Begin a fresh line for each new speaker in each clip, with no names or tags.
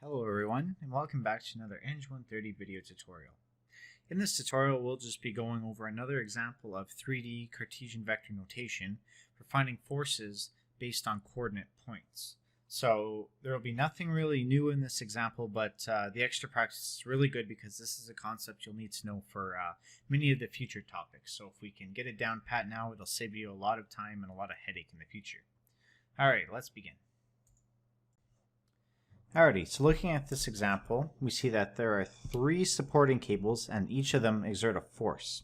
Hello everyone, and welcome back to another Eng 130 video tutorial. In this tutorial, we'll just be going over another example of 3D Cartesian vector notation for finding forces based on coordinate points. So there will be nothing really new in this example, but the extra practice is really good because this is a concept you'll need to know for many of the future topics. So if we can get it down pat now, it'll save you a lot of time and a lot of headache in the future. Alright, let's begin. Alrighty, so looking at this example, we see that there are three supporting cables and each of them exert a force,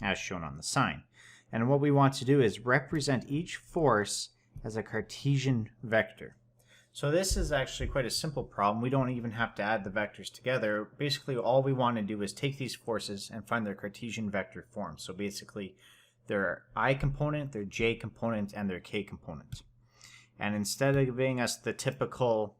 as shown on the sign. And what we want to do is represent each force as a Cartesian vector. So this is actually quite a simple problem. We don't even have to add the vectors together. Basically, all we want to do is take these forces and find their Cartesian vector form. So basically, their I component, their J component, and their K component. And instead of giving us the typical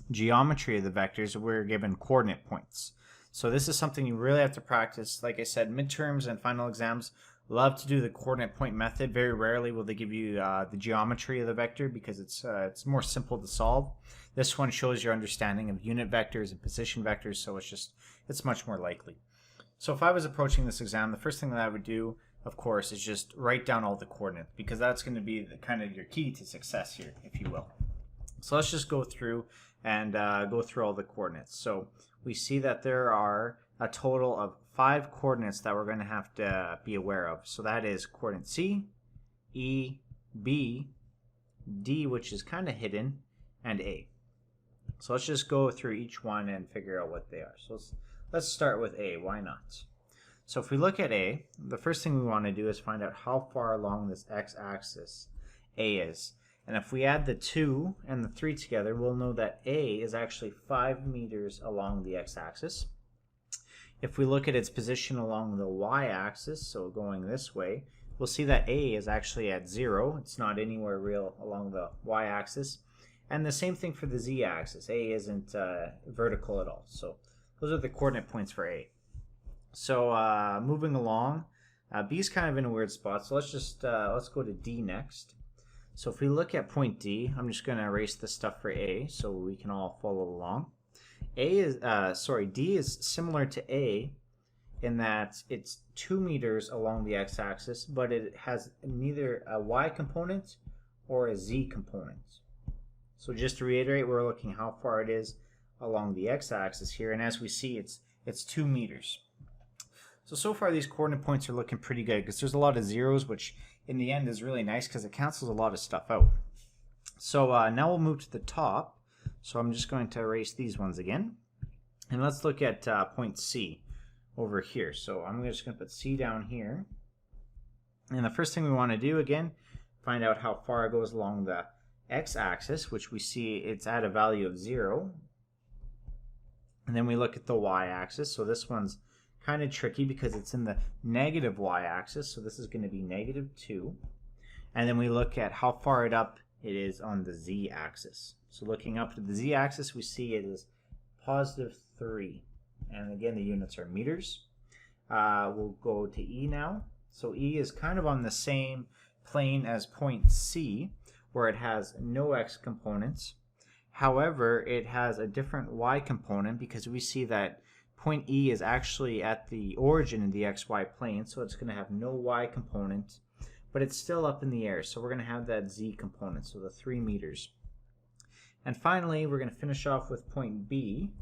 geometry of the vectors, we're given coordinate points. So this is something you really have to practice. Like I said, midterms and final exams love to do the coordinate point method. Very rarely will they give you the geometry of the vector because it's more simple to solve. This one shows your understanding of unit vectors and position vectors, so it's much more likely. So if I was approaching this exam, the first thing that I would do, of course, is just write down all the coordinates, because that's going to be the kind of your key to success here, if you will. So let's just go through and go through all the coordinates. So we see that there are a total of 5 coordinates that we're going to have to be aware of. So that is coordinate C, E, B, D, which is kind of hidden, and A. So let's just go through each one and figure out what they are. So let's start with A. Why not? So if we look at A, the first thing we want to do is find out how far along this x-axis A is. And if we add the 2 and the 3 together, we'll know that A is actually 5 meters along the x-axis. If we look at its position along the y-axis, so going this way, we'll see that A is actually at 0. It's not anywhere real along the y-axis. And the same thing for the z-axis. A isn't vertical at all. So those are the coordinate points for A. So moving along, B is kind of in a weird spot. So let's go to D next. So if we look at point D, I'm just going to erase the stuff for A so we can all follow along. D is similar to A in that it's 2 meters along the x-axis, but it has neither a y component or a z component. So just to reiterate, we're looking how far it is along the x-axis here, and as we see, it's 2 meters. So far these coordinate points are looking pretty good because there's a lot of zeros, which in the end is really nice because it cancels a lot of stuff out. So now we'll move to the top. So I'm just going to erase these ones again. And let's look at point C over here. So I'm just going to put C down here. And the first thing we want to do, again, find out how far it goes along the x-axis, which we see it's at a value of 0. And then we look at the y-axis. So this one's kind of tricky because it's in the negative y-axis, so this is going to be -2. And then we look at how far up it is on the z-axis. So looking up to the z-axis, we see it is +3. And again, the units are meters. We'll go to E now. So E is kind of on the same plane as point C, where it has no x components. However, it has a different y component because we see that point E is actually at the origin in the xy plane, so it's going to have no y component, but it's still up in the air, so we're going to have that z component, so the 3 meters. And finally, we're going to finish off with point B,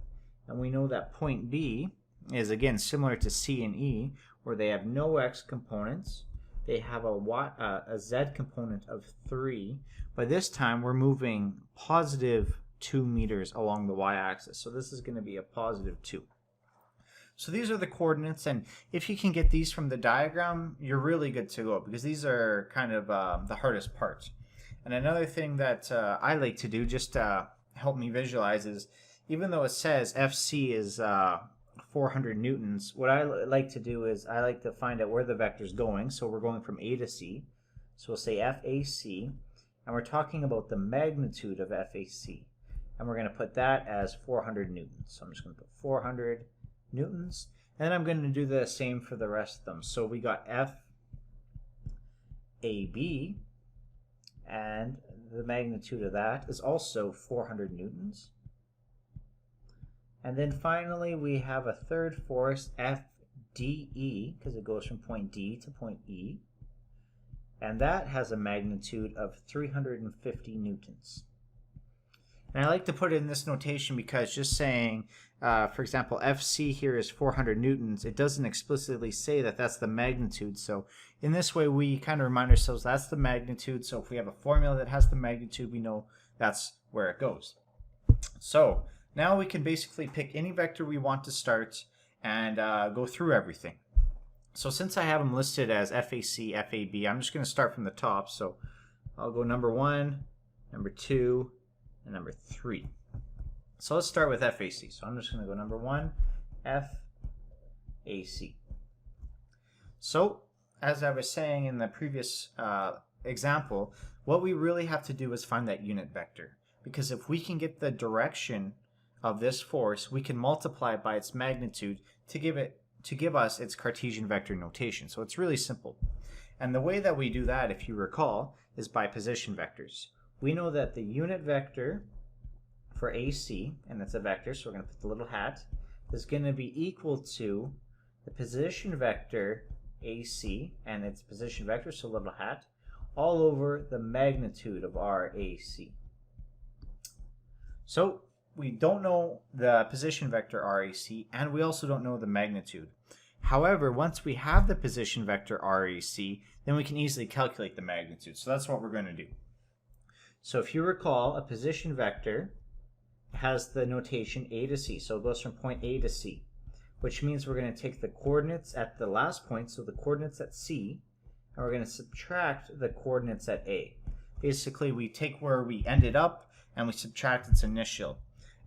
and we know that point B is, again, similar to C and E, where they have no x components. They have a z component of 3, but this time we're moving +2 meters along the y-axis, so this is going to be a +2. So these are the coordinates, and if you can get these from the diagram, you're really good to go because these are kind of the hardest part. And another thing that I like to do just to help me visualize is, even though it says FC is 400 newtons, what I like to do is I like to find out where the vector is going. So we're going from A to C. So we'll say FAC, and we're talking about the magnitude of FAC. And we're going to put that as 400 newtons. So I'm just going to put 400 newtons, and then I'm going to do the same for the rest of them. So we got FAB, and the magnitude of that is also 400 newtons. And then finally, we have a third force, FDE, because it goes from point D to point E. And that has a magnitude of 350 newtons. And I like to put it in this notation because just saying, for example, FC here is 400 newtons, it doesn't explicitly say that that's the magnitude. So in this way, we kind of remind ourselves that's the magnitude. So if we have a formula that has the magnitude, we know that's where it goes. So now we can basically pick any vector we want to start and go through everything. So since I have them listed as FAC, FAB, I'm just going to start from the top. So I'll go number 1, number 2, and number 3. So let's start with FAC. So I'm just going to go number 1, FAC. So as I was saying in the previous example, what we really have to do is find that unit vector. Because if we can get the direction of this force, we can multiply it by its magnitude to give us its Cartesian vector notation. So it's really simple. And the way that we do that, if you recall, is by position vectors. We know that the unit vector for AC, and it's a vector, so we're going to put the little hat, is going to be equal to the position vector AC, and its position vector, so little hat, all over the magnitude of RAC. So we don't know the position vector RAC, and we also don't know the magnitude. However, once we have the position vector RAC, then we can easily calculate the magnitude. So that's what we're going to do. So if you recall, a position vector has the notation A to C. So it goes from point A to C, which means we're going to take the coordinates at the last point, so the coordinates at C, and we're going to subtract the coordinates at A. Basically, we take where we ended up and we subtract its initial.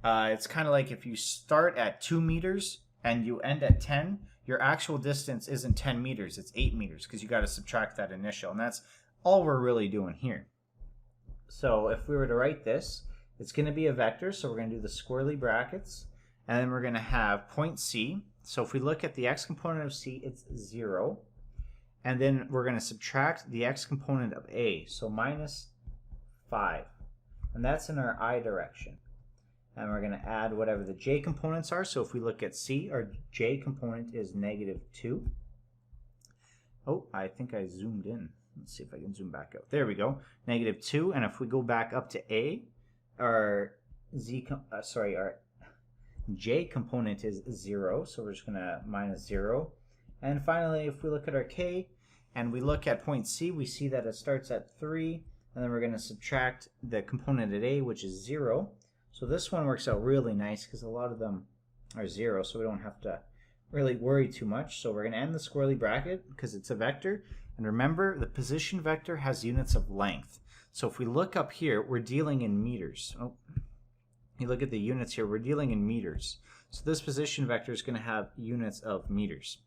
It's kind of like if you start at 2 meters and you end at 10, your actual distance isn't 10 meters, it's 8 meters because you got to subtract that initial. And that's all we're really doing here. So if we were to write this, it's going to be a vector. So we're going to do the squirrely brackets. And then we're going to have point C. So if we look at the x component of C, it's 0. And then we're going to subtract the x component of A. So minus 5. And that's in our I direction. And we're going to add whatever the j components are. So if we look at C, our j component is -2. Oh, I think I zoomed in. Let's see if I can zoom back out. There we go, -2. And if we go back up to A, our our j component is 0. So we're just going to -0. And finally, if we look at our k and we look at point C, we see that it starts at 3. And then we're going to subtract the component at A, which is 0. So this one works out really nice because a lot of them are 0, so we don't have to really worry too much. So we're going to end the squirrely bracket because it's a vector. And remember, the position vector has units of length. So if we look up here, we're dealing in meters. Oh, you look at the units here, we're dealing in meters. So this position vector is going to have units of meters.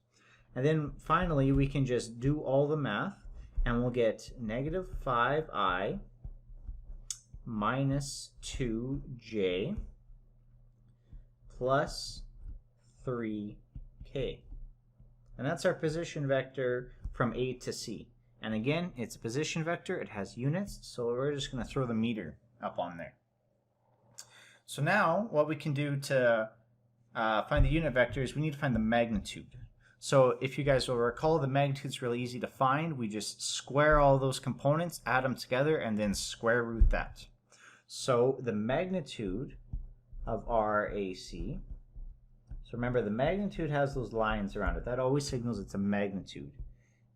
And then finally, we can just do all the math, and we'll get -5i minus 2j plus 3k. And that's our position vector from A to C. And again, it's a position vector, it has units, so we're just going to throw the meter up on there. So now what we can do to find the unit vector is we need to find the magnitude. So if you guys will recall, the magnitude is really easy to find. We just square all those components, add them together, and then square root that. So the magnitude of RAC, so remember the magnitude has those lines around it. That always signals it's a magnitude.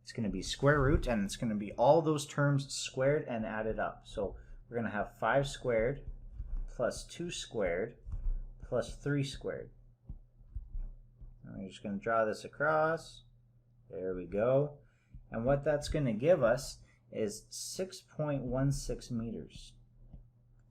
It's going to be square root, and it's going to be all those terms squared and added up. So we're going to have 5 squared plus 2 squared plus 3 squared. And we're just going to draw this across. There we go. And what that's going to give us is 6.16 meters.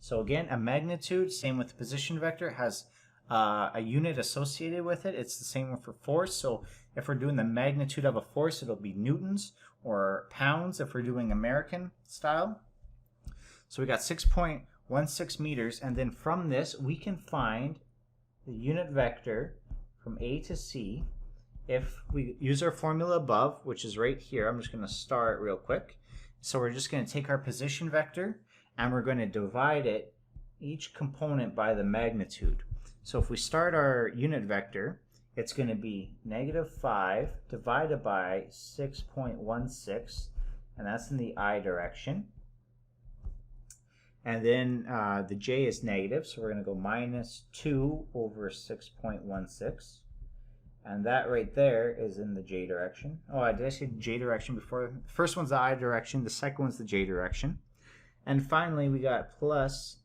So again, a magnitude, same with the position vector, has a unit associated with it. It's the same for force. So if we're doing the magnitude of a force, it'll be newtons or pounds if we're doing American style. So we got 6.16 meters, and then from this we can find the unit vector from A to C if we use our formula above, which is right here. I'm just going to star it real quick. So we're just going to take our position vector and we're going to divide it, each component, by the magnitude. So if we start our unit vector, it's going to be -5 divided by 6.16, and that's in the I direction. And then the j is negative, so we're going to go -2 over 6.16. And that right there is in the j direction. Oh, did I say j direction before? The first one's the I direction, the second one's the j direction. And finally, we got plus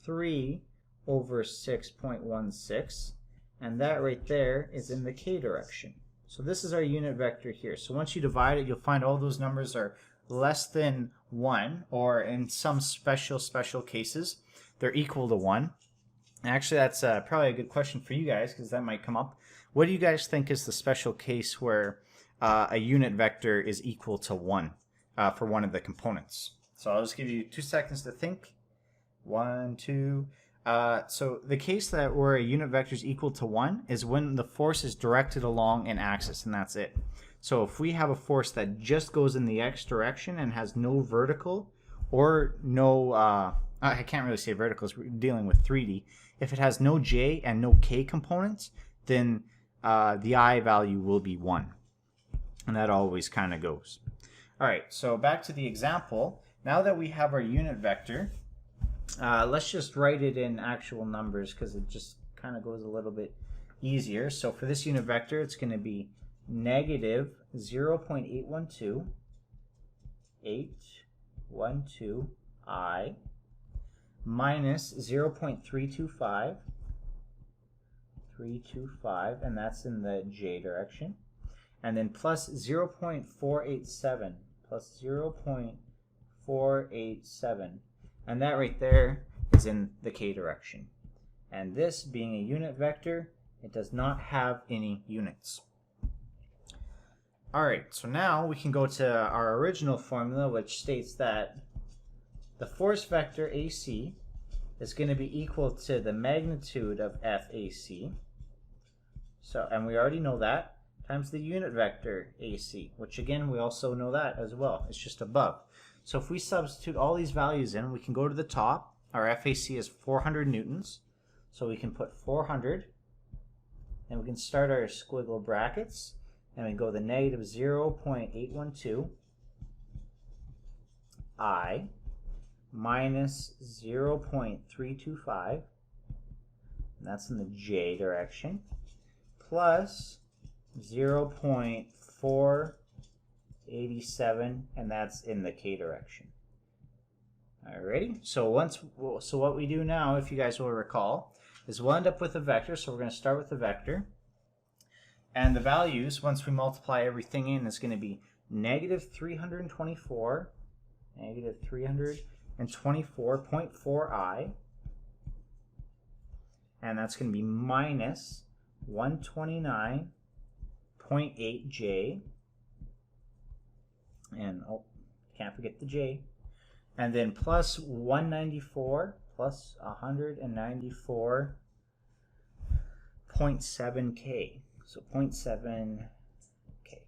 3 over 6.16. And that right there is in the k direction. So this is our unit vector here. So once you divide it, you'll find all those numbers are less than 1, or in some special cases, they're equal to 1. Actually, that's probably a good question for you guys, because that might come up. What do you guys think is the special case where a unit vector is equal to 1 for one of the components? So I'll just give you 2 seconds to think. 1, 2. So the case that where a unit vector is equal to 1 is when the force is directed along an axis, and that's it. So if we have a force that just goes in the x direction and has no vertical or no, I can't really say vertical because we're dealing with 3D. If it has no j and no k components, then the I value will be 1. And that always kind of goes. All right, so back to the example. Now that we have our unit vector, let's just write it in actual numbers because it just kind of goes a little bit easier. So for this unit vector, it's going to be -0.812 I minus 0.325, and that's in the j direction, and then plus 0.487, and that right there is in the k direction. And this being a unit vector, it does not have any units. Alright, so now we can go to our original formula, which states that the force vector AC is going to be equal to the magnitude of FAC. So, and we already know that, times the unit vector AC, which again, we also know that as well. It's just above. So if we substitute all these values in, we can go to the top. Our FAC is 400 newtons. So we can put 400, and we can start our squiggle brackets, and we go the -0.812 I minus 0.325, and that's in the j direction, plus 0.487, and that's in the k direction. Alrighty, so what we do now, if you guys will recall, is we'll end up with a vector. So we're going to start with the vector, and the values, once we multiply everything in, is going to be -324 I, and that's going to be minus 129.8 J, and oh, can't forget the J, and then plus 194, plus 194.7 K, so 0.7 K.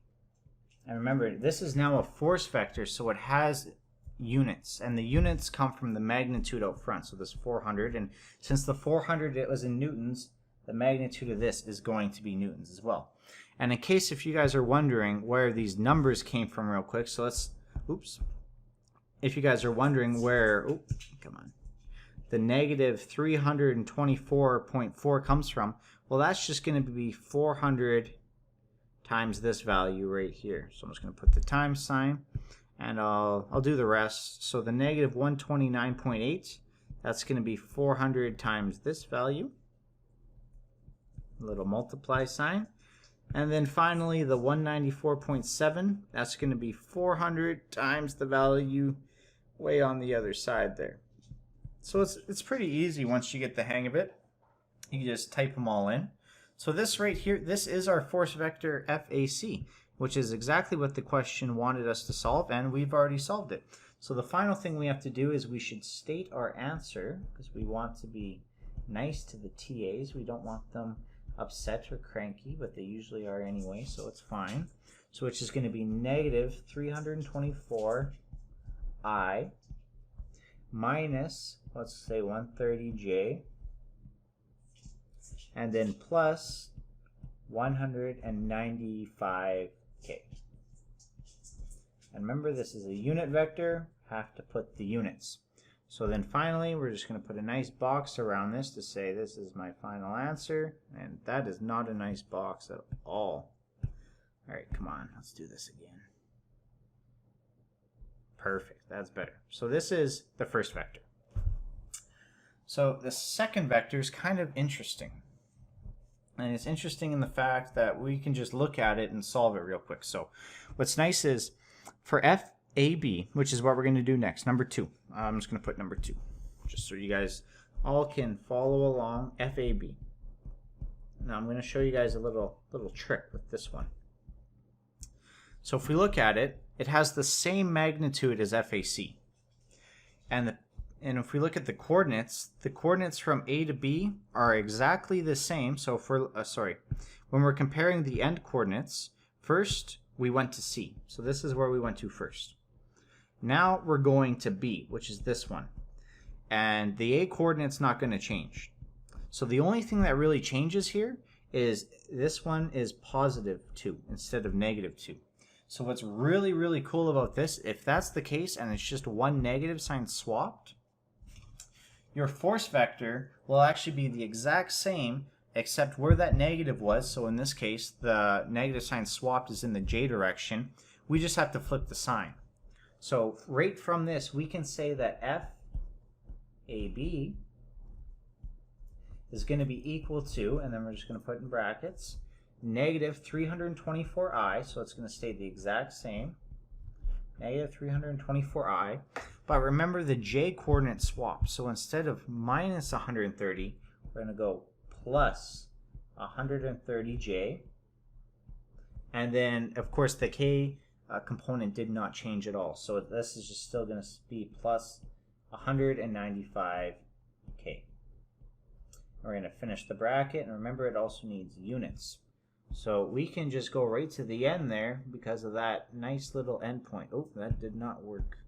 And remember, this is now a force vector, so it has units, and the units come from the magnitude out front, so this 400, and since the 400 it was in newtons, the magnitude of this is going to be newtons as well. And in case if you guys are wondering where these numbers came from real quick, so let's, if you guys are wondering where, the -324.4 comes from, well, that's just going to be 400 times this value right here. So I'm just going to put the times sign, and I'll do the rest. So the -129.8, that's going to be 400 times this value, a little multiply sign, and then finally the 194.7, that's going to be 400 times the value way on the other side there. So it's pretty easy once you get the hang of it. You can just type them all in. So this right here, this is our force vector FAC, which is exactly what the question wanted us to solve, and we've already solved it. So the final thing we have to do is we should state our answer, because we want to be nice to the TAs. We don't want them upset or cranky, but they usually are anyway, so it's fine. So which is going to be -324 I minus, let's say 130 J, and then plus 195k. And remember, this is a unit vector, have to put the units. So then finally, we're just going to put a nice box around this to say this is my final answer, and that is not a nice box at all. All right, come on, let's do this again. Perfect, that's better. So this is the first vector. So the second vector is kind of interesting. And it's interesting in the fact that we can just look at it and solve it real quick. So what's nice is for FAB, which is what we're going to do next, number 2. I'm just going to put number 2, just so you guys all can follow along. FAB. Now I'm going to show you guys a little trick with this one. So if we look at it, it has the same magnitude as FAC. And if we look at the coordinates from A to B are exactly the same. So for when we're comparing the end coordinates, first we went to C. So this is where we went to first. Now we're going to B, which is this one. And the A coordinate's not going to change. So the only thing that really changes here is this one is positive 2 instead of negative 2. So what's really, really cool about this, if that's the case and it's just one negative sign swapped, your force vector will actually be the exact same except where that negative was. So in this case, the negative sign swapped is in the J direction. We just have to flip the sign. So right from this, we can say that FAB is going to be equal to, and then we're just going to put in brackets, negative 324i, so it's going to stay the exact same, negative 324i. But remember, the J coordinate swap. So instead of minus 130, we're going to go plus 130j. And then, of course, the K component did not change at all. So this is just still going to be plus 195k. We're going to finish the bracket. And remember, it also needs units. So we can just go right to the end there because of that nice little endpoint. Oh, that did not work.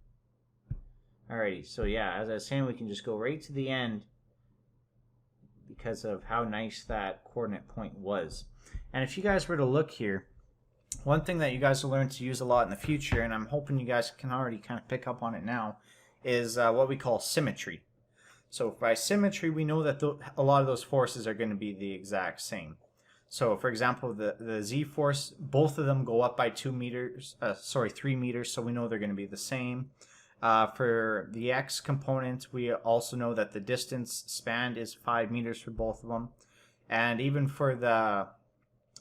Alrighty, so yeah, as I was saying, we can just go right to the end because of how nice that coordinate point was. And if you guys were to look here, one thing that you guys will learn to use a lot in the future, and I'm hoping you guys can already kind of pick up on it now, is what we call symmetry. So by symmetry, we know that a lot of those forces are going to be the exact same. So for example, the Z force, both of them go up by 3 meters, so we know they're going to be the same. For the X component, we also know that the distance spanned is 5 meters for both of them. And even for the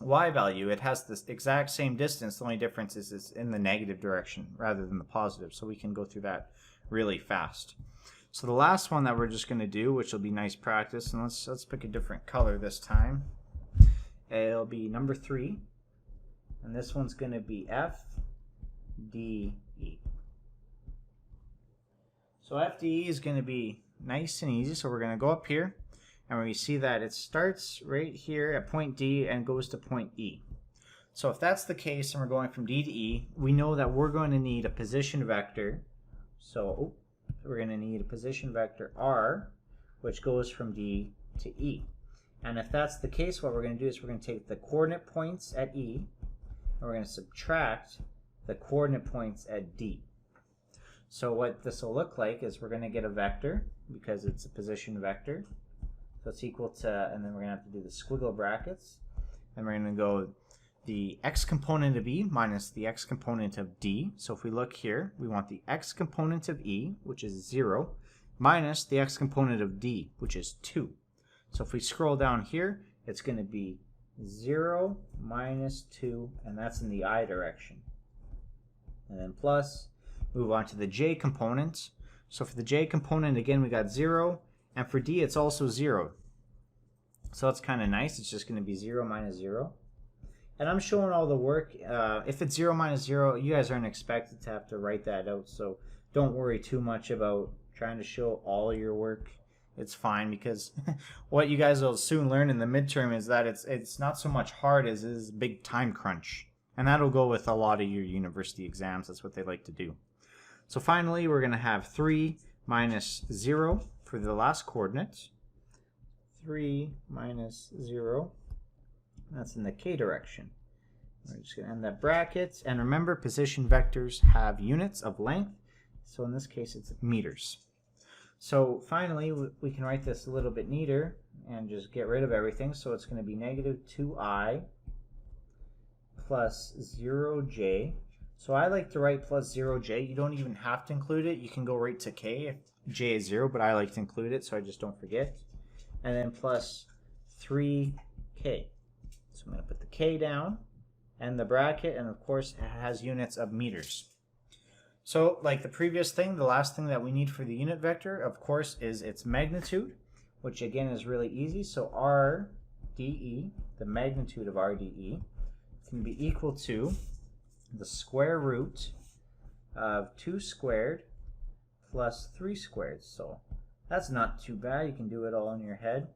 Y value, it has this exact same distance. The only difference is it's in the negative direction rather than the positive. So we can go through that really fast. So the last one that we're just going to do, which will be nice practice, and let's pick a different color this time. It'll be number 3, and this one's going to be FDE. So FDE is going to be nice and easy. So we're going to go up here, and we see that it starts right here at point D and goes to point E. So if that's the case and we're going from D to E, we know that we're going to need a position vector. So we're going to need a position vector R, which goes from D to E. And if that's the case, what we're going to do is we're going to take the coordinate points at E, and we're going to subtract the coordinate points at D. So what this will look like is we're going to get a vector, because it's a position vector. So it's equal to, and then we're going to have to do the squiggle brackets. And we're going to go the x component of E minus the x component of D. So if we look here, we want the x component of E, which is 0, minus the x component of D, which is 2. So if we scroll down here, it's going to be 0 minus 2, and that's in the I direction. And then plus, move on to the J component. So for the J component, again, we got 0, and for D, it's also 0. So that's kind of nice. It's just going to be 0 minus 0. And I'm showing all the work. If it's 0 minus 0, you guys aren't expected to have to write that out, so don't worry too much about trying to show all your work. It's fine, because what you guys will soon learn in the midterm is that it's not so much hard as it is a big time crunch. And that'll go with a lot of your university exams. That's what they like to do. So finally, we're going to have 3 minus 0 for the last coordinate. 3 minus 0. That's in the k direction. We're just going to end that bracket. And remember, position vectors have units of length. So in this case, it's meters. So finally, we can write this a little bit neater and just get rid of everything. So it's going to be negative 2I plus 0j. So I like to write plus 0j. You don't even have to include it. You can go right to k if j is 0, but I like to include it so I just don't forget. And then plus 3k. So I'm going to put the k down and the bracket, and of course it has units of meters. So like the previous thing, the last thing that we need for the unit vector, of course, is its magnitude, which again is really easy. So RDE, the magnitude of RDE, can be equal to the square root of 2 squared plus 3 squared. So that's not too bad. You can do it all in your head.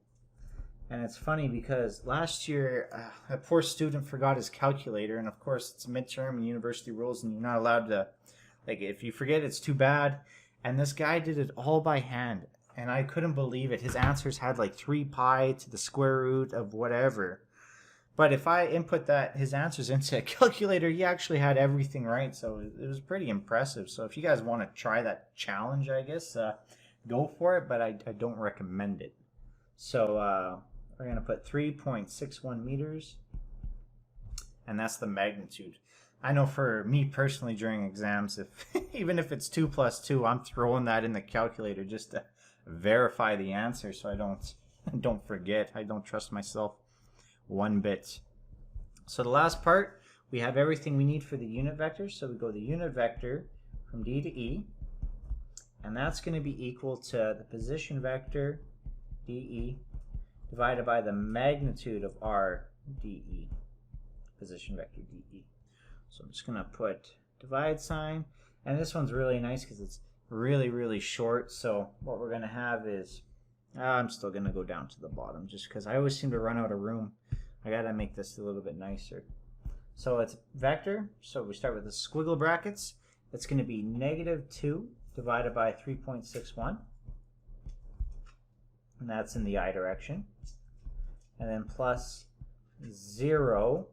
And it's funny because last year a poor student forgot his calculator, and of course it's midterm and university rules and you're not allowed to, like, if you forget it's too bad. And this guy did it all by hand and I couldn't believe it. His answers had like 3 pi to the square root of whatever. But if I input his answers into a calculator, he actually had everything right. So it was pretty impressive. So if you guys want to try that challenge, I guess, go for it. But I don't recommend it. So we're going to put 3.61 meters. And that's the magnitude. I know for me personally during exams, if even if it's 2 plus 2, I'm throwing that in the calculator just to verify the answer so I don't forget. I don't trust myself one bit. So the last part, we have everything we need for the unit vector. So we go the unit vector from D to E, and that's going to be equal to the position vector DE divided by the magnitude of RDE, position vector DE. So I'm just going to put divide sign, and this one's really nice because it's really, really short. So what we're going to have is, I'm still going to go down to the bottom just because I always seem to run out of room. I got to make this a little bit nicer. So it's vector. So we start with the squiggle brackets. It's going to be negative 2 divided by 3.61. And that's in the I direction. And then plus 0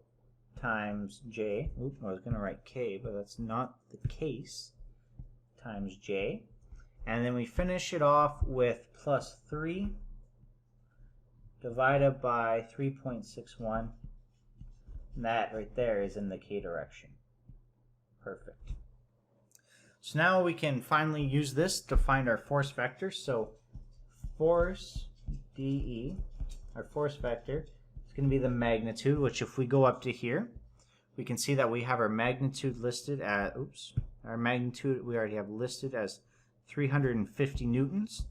times j. Oop, I was going to write k, but that's not the case. Times j. And then we finish it off with plus 3 divided by 3.61. That right there is in the k direction. Perfect. So now we can finally use this to find our force vector. So force DE, our force vector, is going to be the magnitude, which if we go up to here, we can see that we have our magnitude listed at, our magnitude we already have listed as 350 newtons.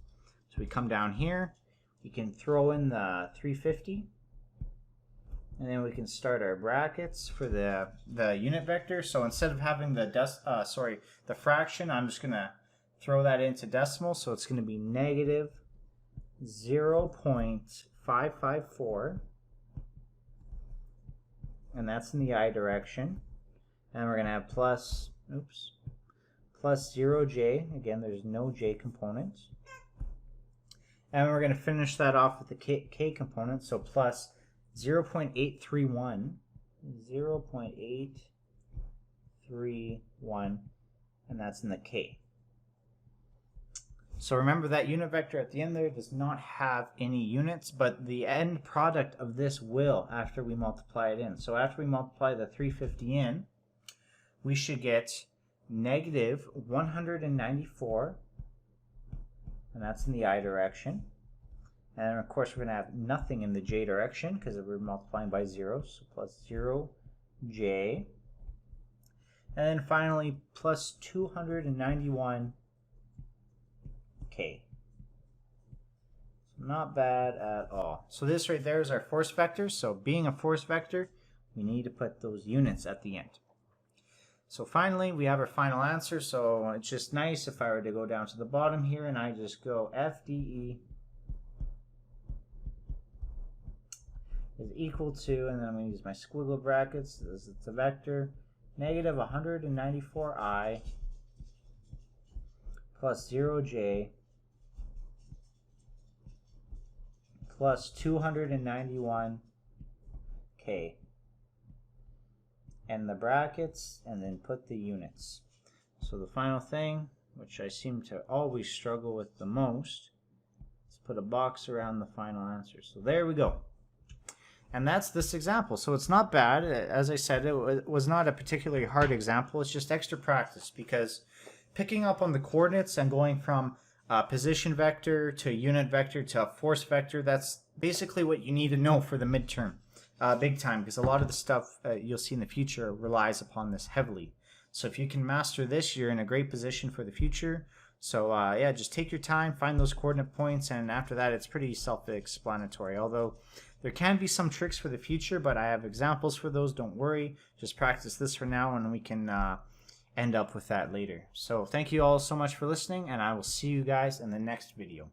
So we come down here, we can throw in the 350, and then we can start our brackets for the unit vector. So instead of having the fraction, I'm just going to throw that into decimal. So it's going to be negative 0.554, and that's in the I direction. And we're going to have plus 0j. Again, there's no j component. And we're going to finish that off with the k component, so plus 0.831, 0.831, and that's in the k. So remember that unit vector at the end there does not have any units, but the end product of this will after we multiply it in. So after we multiply the 350 in, we should get negative 194, and that's in the I direction. And of course we're going to have nothing in the j direction because we're multiplying by 0, so plus 0j. And then finally plus 291k. So not bad at all. So this right there is our force vector. So being a force vector, we need to put those units at the end. So finally, we have our final answer. So it's just nice if I were to go down to the bottom here and I just go FDE is equal to, and then I'm going to use my squiggle brackets. This is the vector, negative 194i plus 0j plus 291k. And the brackets, and then put the units. So the final thing, which I seem to always struggle with the most, is put a box around the final answer. So there we go. And that's this example. So it's not bad. As I said, it was not a particularly hard example. It's just extra practice, because picking up on the coordinates and going from a position vector to a unit vector to a force vector, that's basically what you need to know for the midterm. Big time, because a lot of the stuff you'll see in the future relies upon this heavily. So if you can master this, you're in a great position for the future. So yeah, just take your time, find those coordinate points, and after that it's pretty self-explanatory. Although there can be some tricks for the future, but I have examples for those, don't worry. Just practice this for now, and we can end up with that later. So thank you all so much for listening, and I will see you guys in the next video.